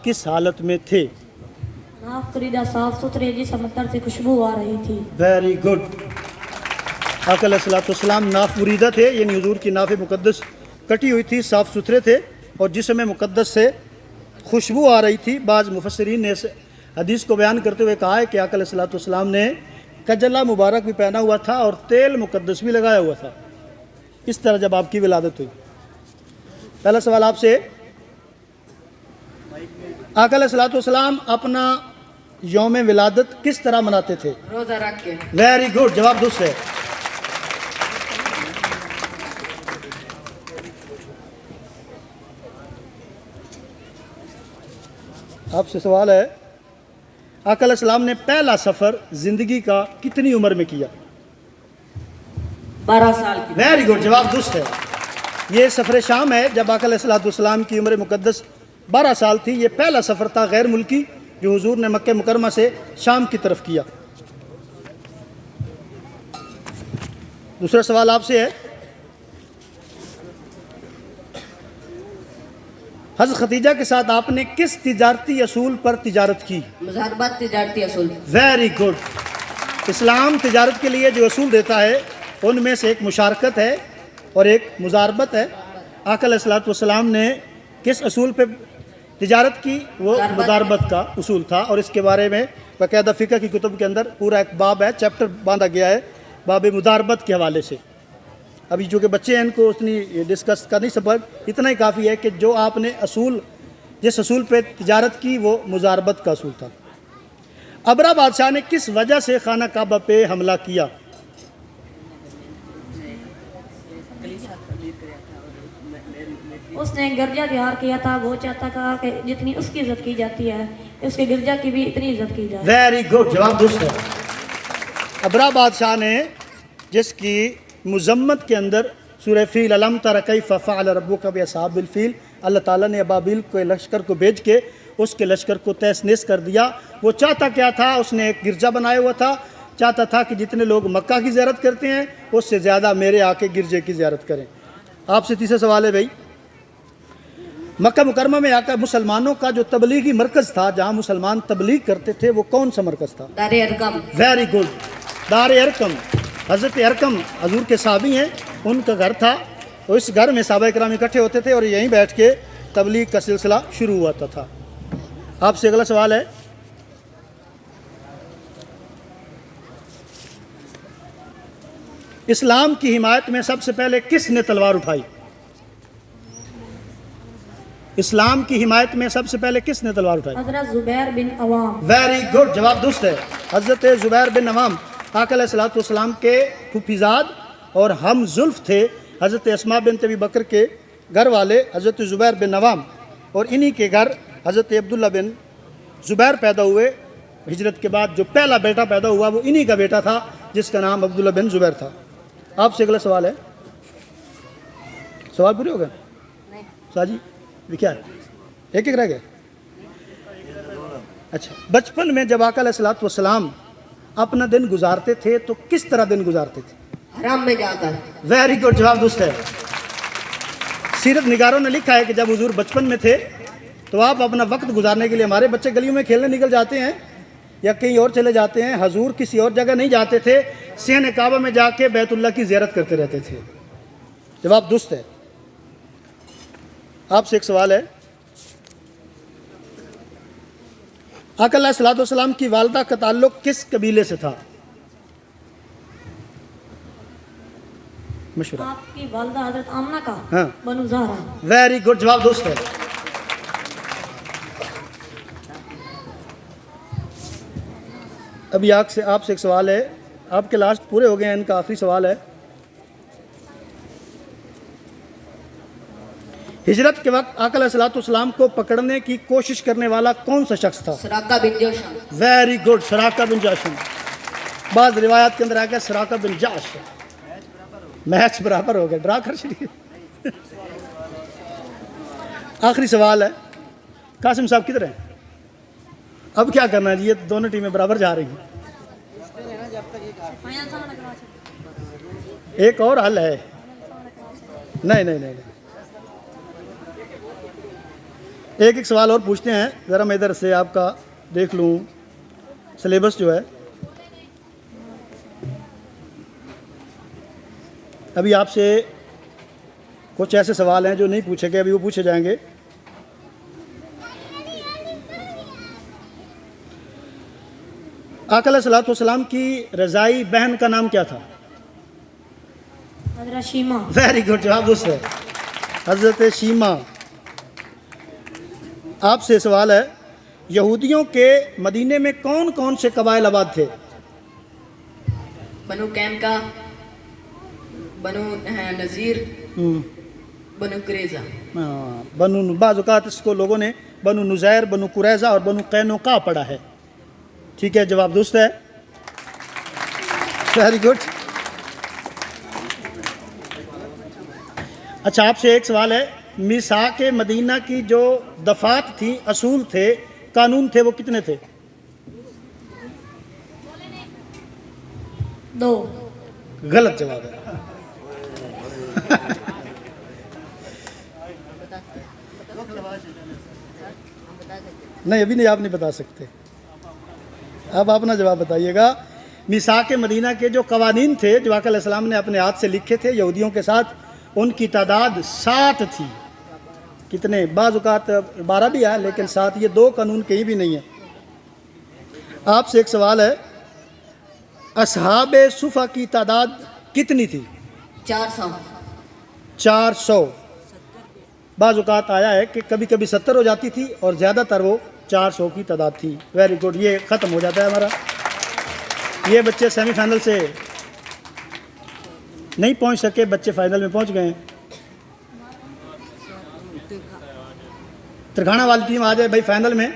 किस हालत में थे? नाफ करीदा साफ सुथरे जिस समंदर से खुशबू आ रही थी। Very good. आका अलैहिस्सलाम नाफ मुरीदा थे, यानी हुजूर की नाफ मुकद्दस कटी हुई थी, साफ़ सुथरे थे और जिस्म मुकद्दस से खुशबू आ रही थी। बाज़ मुफस्सिरीन ने इस हदीस को बयान करते हुए कहा है कि आका अलैहिस्सलाम ने कजला मुबारक भी पहना हुआ था और तेल मुकद्दस भी लगाया हुआ था। इस तरह जब आपकी विलादत हुई। पहला सवाल आपसे, आका अलैहिस्सलाम अपना यौम विलादत किस तरह मनाते थे? रोजा रख के। वेरी गुड, जवाब दुरुस्त है। आपसे सवाल है, आका अलैहिस्सलाम ने पहला सफ़र ज़िंदगी का कितनी उम्र में किया? 12 साल की। वेरी गुड, जवाब दुरुस्त है। ये सफ़र शाम है, जब आका अलैहिस्सलाम की उम्र मुकद्दस 12 साल थी। ये पहला सफ़र था गैर मुल्की जो हुजूर ने मक्के मुकरमा से शाम की तरफ किया। दूसरा सवाल आपसे है, हज़रत खदीजा के साथ आपने किस तिजारती असूल पर तिजारत की? मुज़ाहबत तिजारती असूल। Very good. इस्लाम तिजारत के लिए जो असूल देता है उनमें से एक मुशारकत है और एक मुज़ारबत है। आका अलैहिस्सलाम ने किस असूल पे तिजारत की? वो मुज़ारबत का उसूल था और इसके बारे में बाकायदा फ़िक़ह की कुतुब के अंदर पूरा एक बाब है, चैप्टर बांधा गया है बाब मुज़ारबत के हवाले से। अभी जो कि बच्चे हैं इनको उतनी डिस्कस का नहीं, सब इतना ही काफ़ी है कि जो आपने असूल जिस असूल पे तिजारत की वो मुज़ारबत का असूल था। अबरा बादशाह ने किस वजह से खाना काबा पे हमला किया? उसने गिरजा तैयार किया था, वो चाहता था कि जितनी उसकी इज्जत की जाती है उसके गिरजा की भी इतनी इज्जत की जाए। वेरी गुड, जवाब दुरुस्त है। अबरा बादशाह ने जिसकी मुज़म्मत के अंदर सूरह फ़ील अलम तरा कैफ़ फ़अल रब्बुका बिअस्हाबिल फ़ील, अल्लाह ताला ने अबाबिल के लश्कर को भेज के उसके लश्कर को तहस नहस कर दिया। वो चाहता क्या था? उसने एक गिरजा बनाया हुआ था, चाहता था कि जितने लोग मक्का की ज़ियारत करते हैं उससे ज़्यादा मेरे आके गिरजे की ज़ियारत करें। आपसे तीसरा सवाल है भाई, मक्का मुकरमा में आकर मुसलमानों का जो तबलीगी मरकज़ था, जहाँ मुसलमान तबलीग करते थे, वो कौन सा मरकज़ था? दारे अरकम। वेरी गुड, दारे अरकम। हज़रत अरकम हजूर के साहबी हैं, उनका घर था और इस घर में सहाबा किराम इकट्ठे होते थे और यहीं बैठ के तबलीग का सिलसिला शुरू हुआ था। आपसे अगला सवाल है, इस्लाम की हिमायत में सबसे पहले किसने तलवार उठाई? इस्लाम की हिमायत में सबसे पहले किसने तलवार उठाई? हज़रत ज़ुबैर बिन अवाम। वेरी गुड, जवाब दुरुस्त है। हज़रत ज़ुबैर बिन अवाम आका अलैहिस्सलाम के फुफीज़ाद और हम जुल्फ़ थे। हज़रत अस्मा बिन अबी बकर के घर वाले हज़रत ज़ुबैर बिन अवाम और इन्हीं के घर हज़रत अब्दुल्ला बिन ज़ुबैर पैदा हुए। हिजरत के बाद जो पहला बेटा पैदा हुआ वो इन्हीं का बेटा था जिसका नाम अब्दुल्ला बिन ज़ुबैर था। आपसे अगला सवाल है, सवाल पूरे हो गए? साजी भी क्या है, एक एक रह गए? अच्छा, बचपन में जब आका अलैहिस्सलाम अपना दिन गुजारते थे तो किस तरह दिन गुजारते थे? हराम में जाकर। वेरी गुड, जवाब दुरुस्त है। सीरत निगारों ने लिखा है कि जब हुजूर बचपन में थे तो आप अपना वक्त गुजारने के लिए, हमारे बच्चे गलियों में खेलने निकल जाते हैं या कहीं और चले जाते हैं, हजूर किसी और जगह नहीं जाते थे, सहन काबा में जाके बैतुल्लाह की ज़ियारत करते रहते थे। जवाब दुरुस्त है। आपसे एक सवाल है, आका अलैहिस्सलाम की वालदा का ताल्लुक किस कबीले से था? मशहूर आपकी वालदा हज़रत आमना का हाँ। बनु ज़हरा। वेरी गुड, जवाब दुरुस्त है। अभी आपसे एक सवाल है, आपके लास्ट पूरे हो गए हैं, इनका आखिरी सवाल है, हिजरत के वक्त आका अलैहिस्सलाम को पकड़ने की कोशिश करने वाला कौन सा शख्स था? सराका बिन जोशम। वेरी गुड, सराका बिन जाशम। बाज़ रिवायात के अंदर आया सराका बिन जाश। मैच बराबर हो गया, ड्रा कर चलिए। आखिरी सवाल है, कासिम साहब किधर हैं? अब क्या करना है जी, ये दोनों टीमें बराबर जा रही हैं। एक और हल है। नहीं नहीं नहीं, नहीं। एक एक सवाल और पूछते हैं, ज़रा मैं इधर से आपका देख लूँ सिलेबस जो है। अभी आपसे कुछ ऐसे सवाल हैं जो नहीं पूछे गए, अभी वो पूछे जाएंगे। आका अलैहिस्सलातु वस्सलाम की रज़ाई बहन का नाम क्या था? हज़रत शीमा। वेरी गुड, जवाब दुरुस्त है, हज़रत शीमा। आपसे सवाल है, यहूदियों के मदीने में कौन कौन से कबाइल आबाद थे? बनु कैमका, बनु नज़ीर, बनु कुरैज़ा। बाज़ औक़ात इसको लोगों ने बनु नुज़ैर, बनु कुरैज़ा और बनु कैनुका पढ़ा है। ठीक है, जवाब दुरुस्त है, वेरी गुड। अच्छा, आपसे एक सवाल है, मीसाक मदीना की जो दफ़ात थी, असूल थे, कानून थे, वो कितने थे? 2। गलत जवाब है। नहीं, अभी नहीं, आप नहीं बता सकते। अब अपना जवाब बताइएगा। मीसाक मदीना के जो कवानीन थे जो आका अलैहिस्सलाम ने अपने हाथ से लिखे थे यहूदियों के साथ, उनकी तादाद 60 थी। कितने? बाज़ औक़ात 12 भी है, लेकिन 7, ये 2 कानून कहीं भी नहीं है। आपसे एक सवाल है, असहाबे सुफ़ा की तादाद कितनी थी? 400। 400। बाज़ औक़ात आया है कि कभी कभी 70 हो जाती थी और ज़्यादातर वो 400 की तादाद थी। वेरी गुड, ये ख़त्म हो जाता है हमारा। ये बच्चे सेमीफाइनल से नहीं पहुंच सके, बच्चे फाइनल में पहुंच गए हैं। तरखाना वाली टीम आ जाए भाई फाइनल में।